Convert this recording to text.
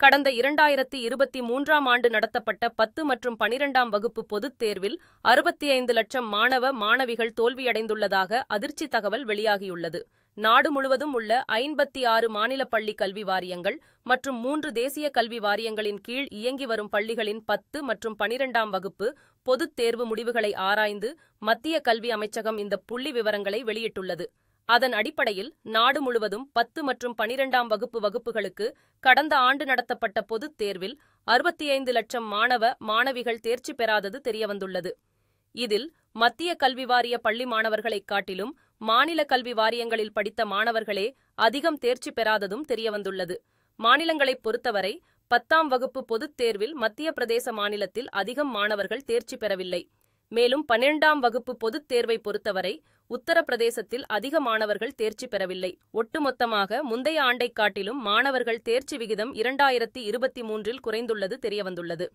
கடந்த 2023ஆம் ஆண்டு நடத்தப்பட்ட 10 மற்றும் 12ஆம் வகுப்பு பொதுத் தேர்வில் 65 லட்சம் மாணவ, மாணவிகள் தோல்வியடைந்துள்ளதாக அதிர்ச்சி தகவல் வெளியாகியுள்ளது. நாடு முழுவதும் உள்ள 56 மாநில பள்ளி கல்வி வாரியங்கள் மற்றும் 3 தேசிய கல்வி வாரியங்களின் கீழ் இயங்கி வரும் பள்ளிகளின் 10 மற்றும் 12ஆம் வகுப்பு பொதுத் தேர்வு முடிவுகளை ஆராய்ந்து மத்திய கல்வி அமைச்சகம் இந்த புள்ளி விவரங்களை வெளியிட்டுள்ளது. அதன் அடிப்படையில் நாடு முழுவதும் 10 மற்றும் 12ஆம் வகுப்பு வகுப்புகளுக்கு கடந்த ஆண்டு நடத்தப்பட்ட பொதுத் தேர்வில் 65 லட்சம் மாணவ, மாணவிகள் தேர்ச்சி பெறாதது தெரியவந்துள்ளது. இதில் மத்திய கல்வி வாரிய பள்ளி மாணவர்களைக் காட்டிலும் மாநில கல்வி வாரியங்களில் படித்த மாணவர்களே அதிகம் தேர்ச்சி பெறாததும் தெரியவந்துள்ளது. மாநிலங்களைப் பொறுத்தவரை 10ஆம் வகுப்பு பொதுத் தேர்வில் மத்திய பிரதேச மாநிலத்தில் அதிகம் மாணவர்கள் தேர்ச்சி பெறவில்லை. மேலும் 12ஆம் வகுப்பு பொதுத் தேர்வை பொறுத்தவரை உத்தரப்பிரதேசத்தில் அதிக மாணவர்கள் தேர்ச்சி பெறவில்லை. ஒட்டுமொத்தமாக முந்தைய ஆண்டைக் காட்டிலும் மாணவர்கள் தேர்ச்சி விகிதம் 2023இல் குறைந்துள்ளது தெரியவந்துள்ளது.